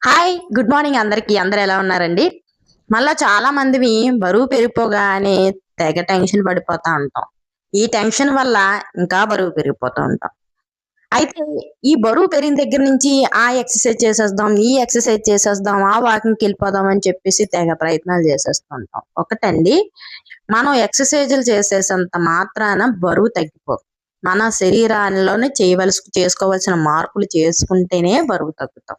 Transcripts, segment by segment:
Hi good morning అందరికి. అందరు ఎలా ఉన్నారండి? మళ్ళా చాలా మందివి బరువు పెరిగిపోగానే తెగ టెన్షన్ పడిపోతా ఉంటాం. ఈ టెన్షన్ వల్ల ఇంకా బరువు పెరిగిపోతూ ఉంటాం. అయితే ఈ బరువు పెరిగిన దగ్గర నుంచి ఆ ఎక్సర్సైజ్ చేసేద్దాం, ఈ ఎక్సర్సైజ్ చేసేద్దాం, ఆ వాకింగ్‌కి వెళ్ళిపోదాం అని చెప్పేసి తెగ ప్రయత్నాలు చేసేస్తూ ఉంటాం. ఒకటండి, మనం ఎక్సర్సైజులు చేసేసంత మాత్రాన బరువు తగ్గిపోదు. మన శరీరాల్లోనే చేసుకోవాల్సిన మార్పులు చేసుకుంటేనే బరువు తగ్గుతాం.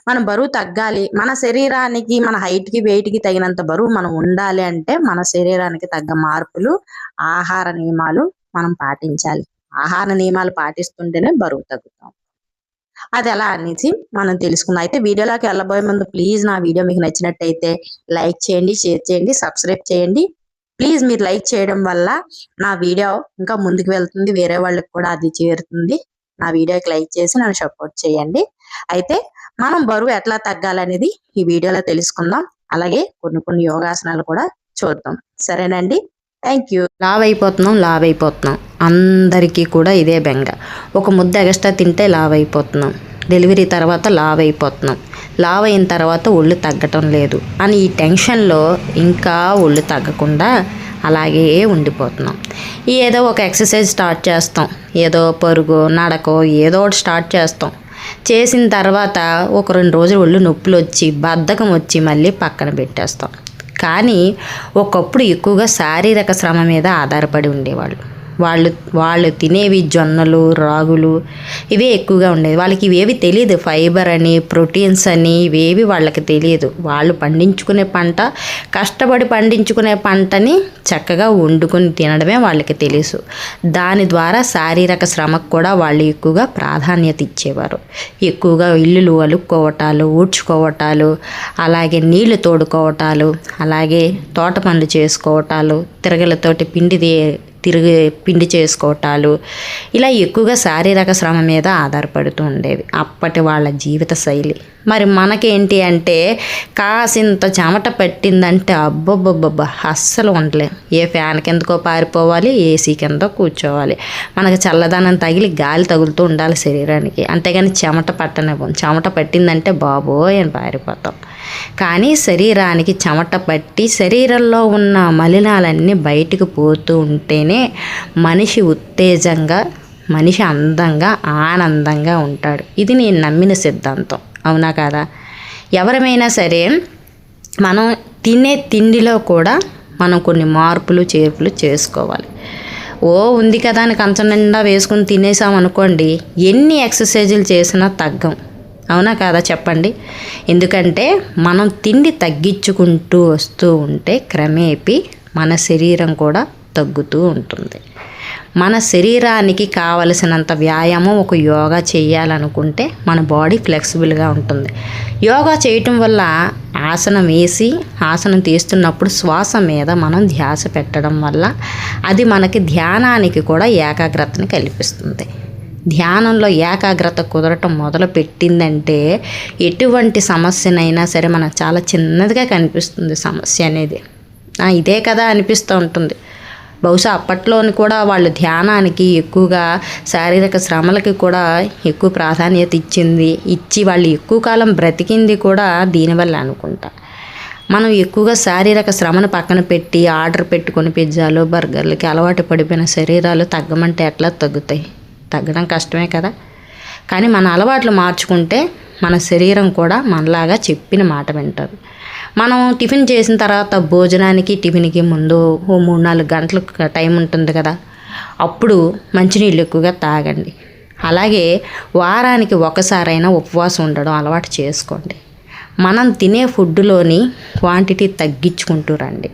మనం బరువు తగ్గాలి. మన శరీరానికి, మన హైట్‌కి, వెయిట్‌కి తగినంత బరువు మనం ఉండాలి అంటే, మన శరీరానికి తగ్గ మార్పులు, ఆహార నియమాలు మనం పాటించాలి. ఆహార నియమాలు పాటిస్తుంటేనే బరువు తగ్గుతాం. అదెలా అనేసి మనం తెలుసుకుందాం. అయితే వీడియోలోకి వెళ్ళబోయే ముందు ప్లీజ్ నా వీడియో మీకు నచ్చినట్టయితే లైక్ చేయండి, షేర్ చేయండి, సబ్స్క్రైబ్ చేయండి. ప్లీజ్ మీరు లైక్ చేయడం వల్ల నా వీడియో ఇంకా ముందుకు వెళ్తుంది. వేరే వాళ్ళకి కూడా అది చేరుతుంది. నా వీడియోకి లైక్ చేసి నన్ను సపోర్ట్ చేయండి. అయితే మనం బరువు ఎట్లా తగ్గాలనేది ఈ వీడియోలో తెలుసుకుందాం. అలాగే కొన్ని యోగాసనాలు కూడా చూద్దాం. సరేనండి? Thank you. లావైపోతున్నాం. అందరికీ కూడా ఇదే బెంగ. ఒక ముద్ద ఎగస్ట్రా తింటే లావైపోతున్నాం. డెలివరీ తర్వాత లావైపోతున్నాం. లావైన తర్వాత ఒళ్ళు తగ్గటం లేదు అని ఈ టెన్షన్లో ఇంకా ఒళ్ళు తగ్గకుండా అలాగే ఉండిపోతున్నాం. ఏదో ఒక ఎక్సర్సైజ్ స్టార్ట్ చేస్తాం. ఏదో పరుగో, నడకో ఏదో ఒకటి స్టార్ట్ చేస్తాం. చేసిన తర్వాత ఒక 2 రోజులు ఒళ్ళు నొప్పులు వచ్చి, బద్ధకం వచ్చి మళ్ళీ పక్కన పెట్టేస్తాం. కానీ ఒకప్పుడు ఎక్కువగా శారీరక శ్రమ మీద ఆధారపడి ఉండేవాళ్ళు. వాళ్ళు తినేవి జొన్నలు, రాగులు ఇవే ఎక్కువగా ఉండేది. వాళ్ళకి ఇవేవి తెలియదు. ఫైబర్ అని, ప్రోటీన్స్ అని ఇవేవి వాళ్ళకి తెలియదు. వాళ్ళు పండించుకునే పంట, కష్టపడి పండించుకునే పంటని చక్కగా వండుకొని తినడమే వాళ్ళకి తెలుసు. దాని ద్వారా శారీరక శ్రమకు కూడా వాళ్ళు ఎక్కువగా ప్రాధాన్యత ఇచ్చేవారు. ఎక్కువగా ఇల్లులు అలుక్కోవటాలు, ఊడ్చుకోవటాలు, అలాగే నీళ్లు తోడుకోవటాలు, అలాగే తోట పనులు చేసుకోవటాలు, తిరగలతోటి పిండి చేసుకోవటాలు, ఇలా ఎక్కువగా శారీరక శ్రమ మీద ఆధారపడుతూ ఉండేవి అప్పటి వాళ్ళ జీవిత శైలి. మరి మనకేంటి అంటే కాసింత చెమట పట్టిందంటే అబ్బబ్బబ్బబ్బా అస్సలు ఉండలేం. ఏ ఫ్యాన్ కిందకో పారిపోవాలి, ఏసీ కింద కూర్చోవాలి. మనకు చల్లదనం తగిలి గాలి తగులుతూ ఉండాలి శరీరానికి. అంతేగాని చెమట పట్టనివ్వం. చెమట పట్టిందంటే బాబోయ్ అని పారిపోతాం. కానీ శరీరానికి చెమట పట్టి శరీరంలో ఉన్న మలినాలన్నీ బయటకు పోతూ ఉంటేనే మనిషి ఉత్తేజంగా, మనిషి అందంగా, ఆనందంగా ఉంటాడు. ఇది నేను నమ్మిన సిద్ధాంతం. అవునా కాదా? ఎవరమైనా సరే మనం తినే తిండిలో కూడా మనం కొన్ని మార్పులు చేర్పులు చేసుకోవాలి. ఉంది కదా అని కంచం నిండా వేసుకుని తినేసాం అనుకోండి, ఎన్ని ఎక్సర్సైజులు చేసినా తగ్గం. అవునా కాదా చెప్పండి? ఎందుకంటే మనం తిండి తగ్గించుకుంటూ వస్తూ ఉంటే క్రమేపీ మన శరీరం కూడా తగ్గుతూ ఉంటుంది. మన శరీరానికి కావలసినంత వ్యాయామం ఒక యోగా చేయాలనుకుంటే మన బాడీ ఫ్లెక్సిబుల్గా ఉంటుంది. యోగా చేయటం వల్ల ఆసనం తీస్తున్నప్పుడు శ్వాస మీద మనం ధ్యాస పెట్టడం వల్ల అది మనకి ధ్యానానికి కూడా ఏకాగ్రతని కల్పిస్తుంది. ధ్యానంలో ఏకాగ్రత కుదరటం మొదలు పెట్టిందంటే ఎటువంటి సమస్యనైనా సరే మనకు చాలా చిన్నదిగా కనిపిస్తుంది సమస్య అనేది. ఇదే కదా అనిపిస్తూ ఉంటుంది. బహుశా అప్పట్లోని కూడా వాళ్ళు ధ్యానానికి ఎక్కువగా, శారీరక శ్రమలకి కూడా ఎక్కువ ప్రాధాన్యత ఇచ్చి వాళ్ళు ఎక్కువ కాలం బ్రతికింది కూడా దీనివల్ల అనుకుంటా. మనం ఎక్కువగా శారీరక శ్రమను పక్కన పెట్టి ఆర్డర్ పెట్టుకొని పిజ్జాలు, బర్గర్లకి అలవాటు పడిపోయిన శరీరాలు తగ్గమంటే ఎట్లా తగ్గుతాయి? తగ్గడం కష్టమే కదా. కానీ మన అలవాట్లు మార్చుకుంటే మన శరీరం కూడా మనలాగా చెప్పిన మాట వింటుంది. మనం టిఫిన్ చేసిన తర్వాత భోజనానికి, టిఫిన్కి ముందు 3-4 గంటలు టైం ఉంటుంది కదా, అప్పుడు మంచినీళ్ళు ఎక్కువగా తాగండి. అలాగే వారానికి ఒకసారైనా ఉపవాసం ఉండడం అలవాటు చేసుకోండి. మనం తినే ఫుడ్లోని క్వాంటిటీ తగ్గించుకుంటూ రండి.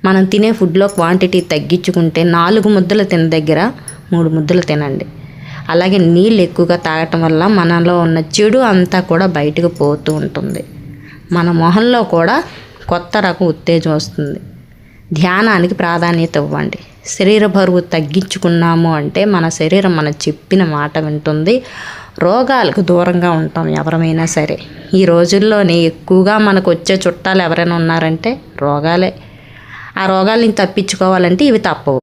మనం తినే ఫుడ్లో క్వాంటిటీ తగ్గించుకుంటే 4 ముద్దలు తిన దగ్గర 3 ముద్దలు తినండి. అలాగే నీళ్ళు ఎక్కువగా తాగటం వల్ల మనలో ఉన్న చెడు అంతా కూడా బయటకు పోతూ ఉంటుంది. మన మొహంలో కూడా కొత్త రకం ఉత్తేజం వస్తుంది. ధ్యానానికి ప్రాధాన్యత ఇవ్వండి. శరీర బరువు తగ్గించుకున్నాము అంటే మన శరీరం మన చెప్పిన మాట వింటుంది. రోగాలకు దూరంగా ఉంటాం ఎవరమైనా సరే. ఈ రోజుల్లోనే ఎక్కువగా మనకు వచ్చే చుట్టాలు ఎవరైనా ఉన్నారంటే రోగాలే. ఆ రోగాలని తప్పించుకోవాలంటే ఇవి తప్పవు.